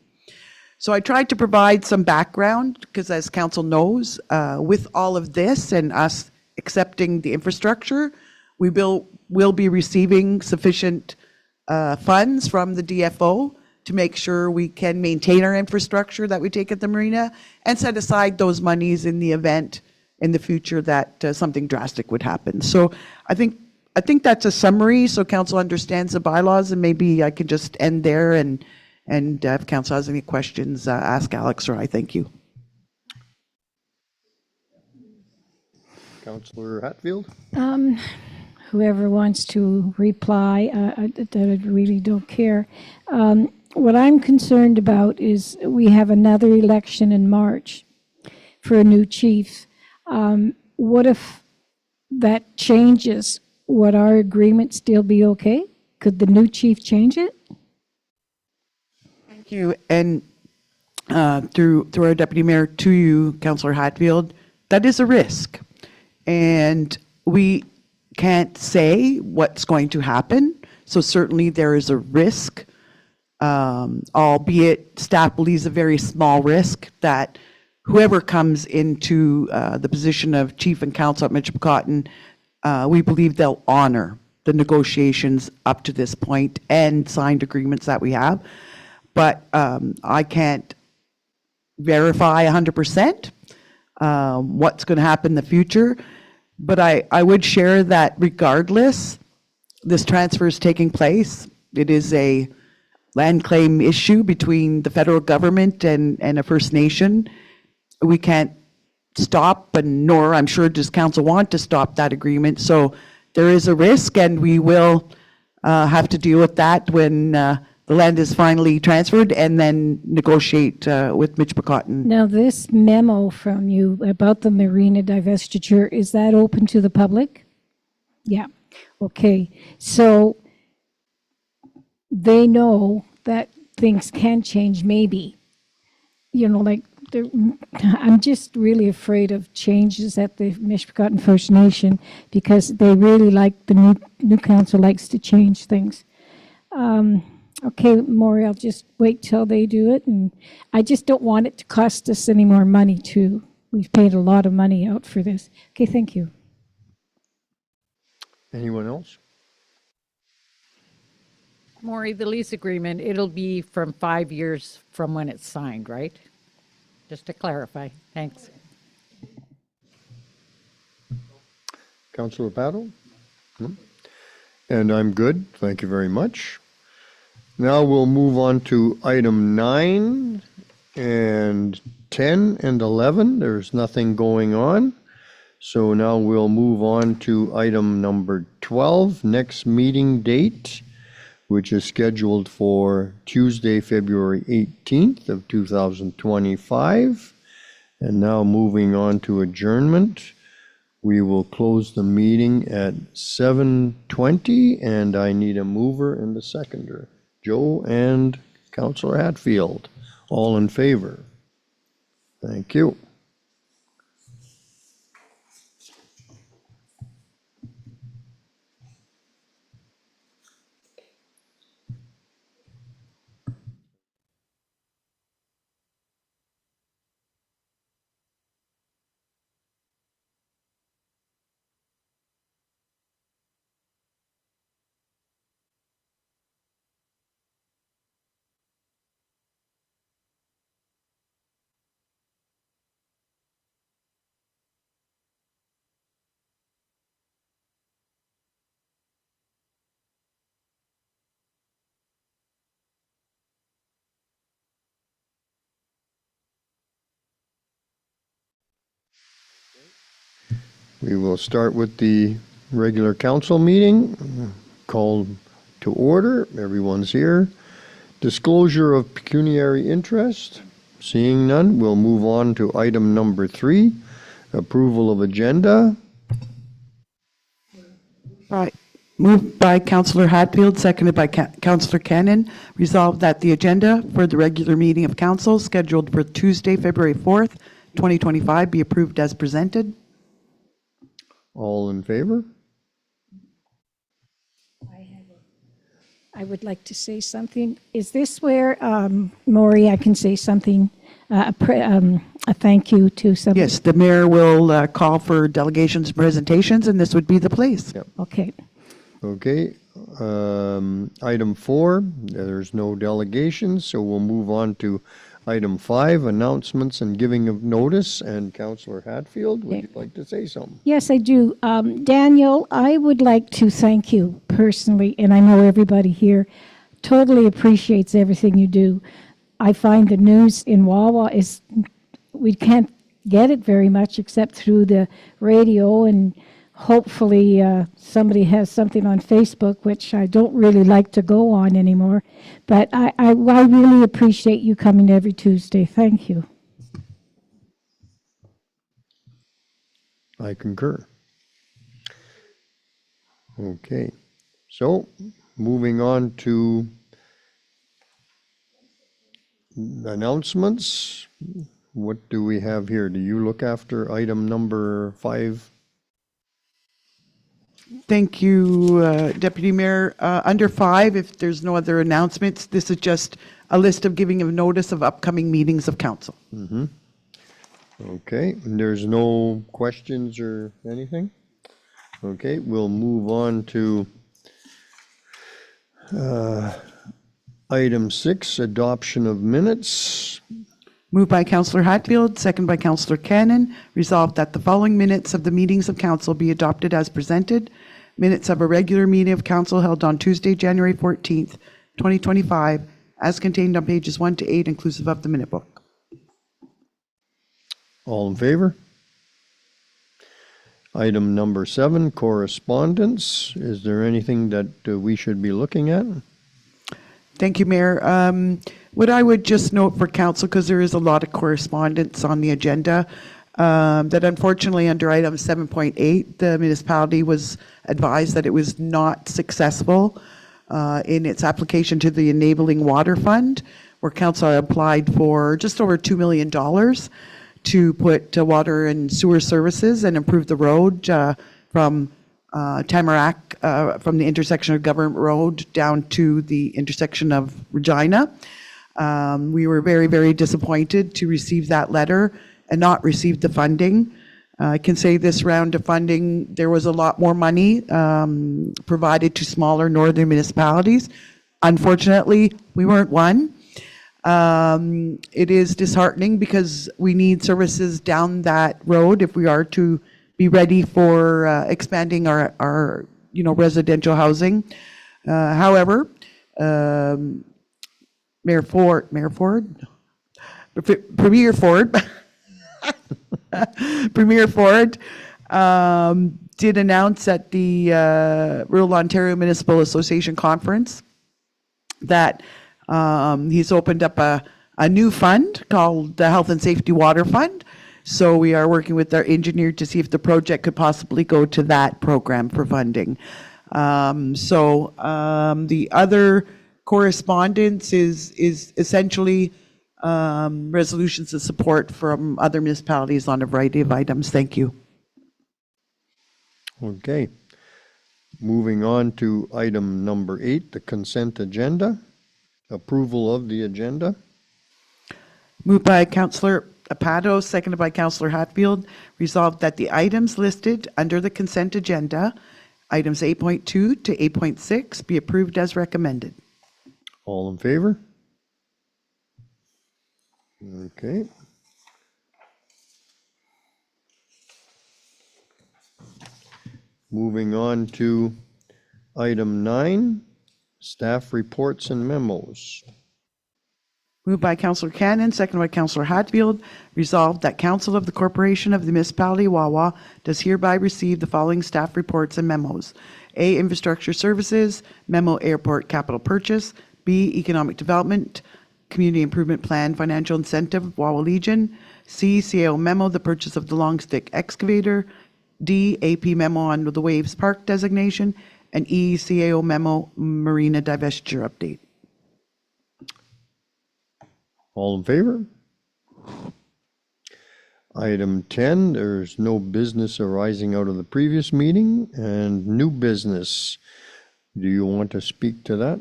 So I tried to provide some background because, as council knows, with all of this and us accepting the infrastructure, we will be receiving sufficient funds from the DFO to make sure we can maintain our infrastructure that we take at the marina and set aside those monies in the event in the future that something drastic would happen. So I think that's a summary, so council understands the bylaws, and maybe I can just end there, and if council has any questions, ask Alex or I. Thank you. Councillor Hatfield? Whoever wants to reply, I really don't care. What I'm concerned about is we have another election in March for a new chief. What if that changes? Would our agreement still be okay? Could the new chief change it? Thank you. And through our deputy mayor to you, Councillor Hatfield, that is a risk. And we can't say what's going to happen. So certainly there is a risk, albeit staff believes a very small risk, that whoever comes into the position of chief and council at Mitchell-Cotton, we believe they'll honor the negotiations up to this point and signed agreements that we have. But I can't verify 100% what's going to happen in the future. But I would share that regardless, this transfer is taking place. It is a land claim issue between the federal government and a First Nation. We can't stop, and nor I'm sure does council want to stop that agreement. So there is a risk, and we will have to deal with that when the land is finally transferred, and then negotiate with Mitch-Cotton. Now, this memo from you about the marina divestiture, is that open to the public? Yeah, okay. So they know that things can change, maybe. You know, like, I'm just really afraid of changes at the Mitch-Cotton First Nation because they really like, the new council likes to change things. Okay, Maury, I'll just wait till they do it, and I just don't want it to cost us any more money too. We've paid a lot of money out for this. Okay, thank you. Anyone else? Maury, the lease agreement, it'll be from 5 years from when it's signed, right? Just to clarify. Thanks. Councillor Battle? No? And I'm good. Thank you very much. Now we'll move on to item 9 and 10 and 11. There's nothing going on. So now we'll move on to item number 12, next meeting date, which is scheduled for Tuesday, February 18th of 2025. And now moving on to adjournment. We will close the meeting at 7:20, and I need a mover and a seconder. Joe and Councillor Hatfield, all in favor? Thank you. We will start with the regular council meeting, called to order. Everyone's here. Disclosure of pecuniary interest. Seeing none, we'll move on to item number 3, approval of agenda. Right. Moved by Councillor Hatfield, seconded by Councillor Cannon. Resolved that the agenda for the regular meeting of council scheduled for Tuesday, February 4th, 2025 be approved as presented. All in favor? I would like to say something. Is this where, Maury, I can say something, a thank you to somebody? Yes, the mayor will call for delegations and presentations, and this would be the place. Yep. Okay. Okay. Item 4, there's no delegations, so we'll move on to item 5, announcements and giving of notice. And Councillor Hatfield, would you like to say something? Yes, I do. Daniel, I would like to thank you personally, and I know everybody here totally appreciates everything you do. I find the news in Wawa is, we can't get it very much except through the radio, and hopefully somebody has something on Facebook, which I don't really like to go on anymore. But I really appreciate you coming every Tuesday. Thank you. I concur. Okay, so moving on to announcements. What do we have here? Do you look after item number 5? Thank you, Deputy Mayor. Under 5, if there's no other announcements, this is just a list of giving of notice of upcoming meetings of council. Okay, and there's no questions or anything? Okay, we'll move on to item 6, adoption of minutes. Moved by Councillor Hatfield, second by Councillor Cannon. Resolved that the following minutes of the meetings of council be adopted as presented. Minutes of a regular meeting of council held on Tuesday, January 14th, 2025, as contained on pages 1 to 8, inclusive of the minute book. All in favor? Item number 7, correspondence. Is there anything that we should be looking at? Thank you, Mayor. What I would just note for council, because there is a lot of correspondence on the agenda, that unfortunately under item 7.8, the municipality was advised that it was not successful in its application to the Enabling Water Fund, where council applied for just over $2 million to put water and sewer services and improve the road from Tamarack, from the intersection of Government Road down to the intersection of Regina. We were very, very disappointed to receive that letter and not receive the funding. I can say this round of funding, there was a lot more money provided to smaller northern municipalities. Unfortunately, we weren't one. It is disheartening because we need services down that road if we are to be ready for expanding our residential housing. However, Mayor Ford, Premier Ford, Premier Ford did announce at the Rural Ontario Municipal Association Conference that he's opened up a new fund called the Health and Safety Water Fund. So we are working with our engineer to see if the project could possibly go to that program for funding. The other correspondence is essentially resolutions of support from other municipalities on a variety of items. Thank you. Okay. Moving on to item number 8, the consent agenda. Approval of the agenda. Moved by Councillor Apato, seconded by Councillor Hatfield. Resolved that the items listed under the consent agenda, items 8.2 to 8.6, be approved as recommended. All in favor? Okay. Moving on to item 9, staff reports and memos. Moved by Councillor Cannon, seconded by Councillor Hatfield. Resolved that Council of the Corporation of the Municipality of Wawa does hereby receive the following staff reports and memos. A, Infrastructure Services, Memo Airport Capital Purchase. B, Economic Development, Community Improvement Plan Financial Incentive, Wawa Legion. C, CAO Memo, the purchase of the Long Stick Excavator. D, AP Memo on the Waves Park designation. And E, CAO Memo, Marina Divestiture Update. All in favor? Item 10, there's no business arising out of the previous meeting, and new business. Do you want to speak to that?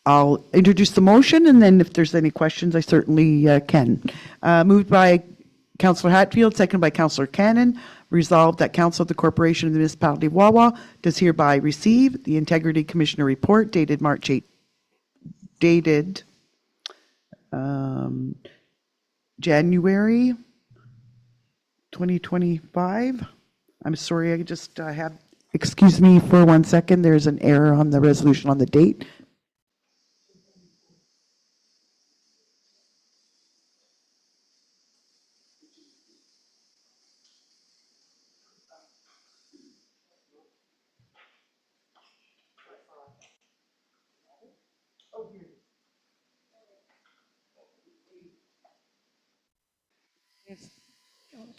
I'll introduce the motion, and then if there's any questions, I certainly can. Moved by Councillor Hatfield, seconded by Councillor Cannon. Resolved that Council of the Corporation of the Municipality of Wawa does hereby receive the Integrity Commissioner Report dated March 8, January 2025. I'm sorry, I just have, excuse me for 1 second, there's an error on the resolution on the date.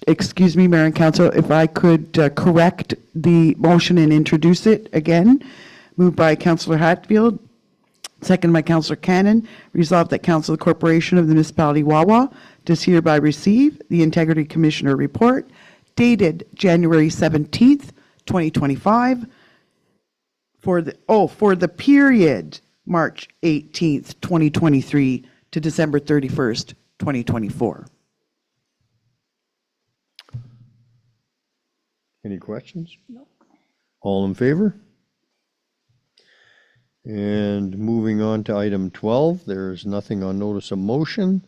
Excuse me, Mayor and Council, if I could correct the motion and introduce it again. Moved by Councillor Hatfield, second by Councillor Cannon. Resolved that Council of the Corporation of the Municipality Wawa does hereby receive the Integrity Commissioner Report dated January 17th, 2025 for the period March 18th, 2023 to December 31st, 2024. Any questions? No. All in favor? And moving on to item 12, there's nothing on notice of motion.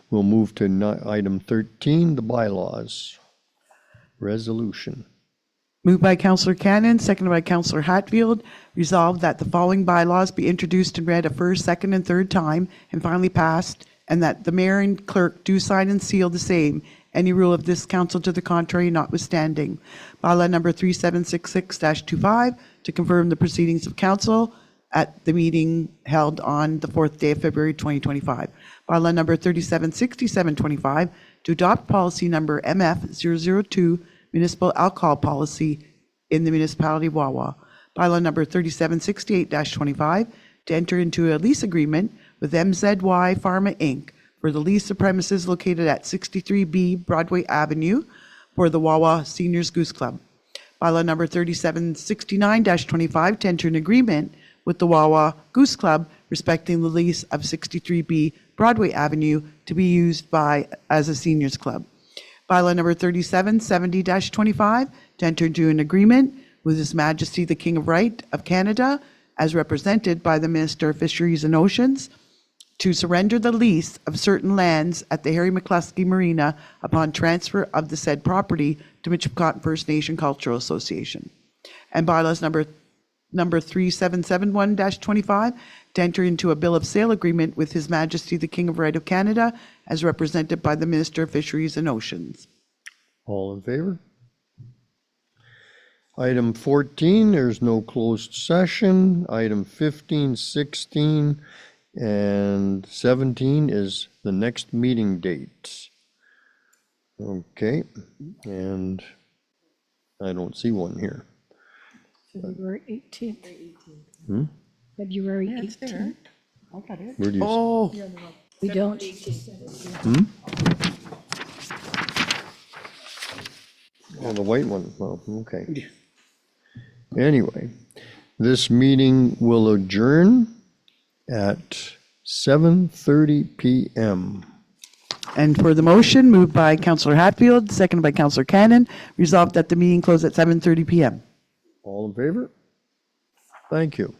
We'll move to item 13, the bylaws. Resolution. Moved by Councillor Cannon, seconded by Councillor Hatfield. Resolved that the following bylaws be introduced and read a first, second, and third time and finally passed, and that the mayor and clerk do sign and seal the same, any rule of this council to the contrary notwithstanding. Bylaw number 3766-25 to confirm the proceedings of council at the meeting held on the 4th day of February 2025. Bylaw number 3767-25 to adopt policy number MF002, municipal alcohol policy in the municipality of Wawa. Bylaw number 3768-25 to enter into a lease agreement with MZY Pharma Inc. for the lease of premises located at 63B Broadway Avenue for the Wawa Seniors Goose Club. Bylaw number 3769-25 to enter an agreement with the Wawa Goose Club respecting the lease of 63B Broadway Avenue to be used as a seniors club. Bylaw number 3770-25 to enter into an agreement with His Majesty the King of Right of Canada as represented by the Minister of Fisheries and Oceans to surrender the lease of certain lands at the Harry McCluskey Marina upon transfer of the said property to Michipcot First Nation Cultural Association. And bylaws number number 3771-25, to enter into a bill of sale agreement with His Majesty the King of Right of Canada as represented by the Minister of Fisheries and Oceans. All in favor? Item 14, there's no closed session. Item 15, 16, and 17 is the next meeting date. Okay, and I don't see one here. February 18th. February 18th. Where do you, Oh, We don't. oh, the white one, well, okay. Anyway, this meeting will adjourn at 7:30 PM. and for the motion, moved by Councillor Hatfield, seconded by Councillor Cannon, resolved that the meeting close at 7:30 PM. All in favor? Thank you.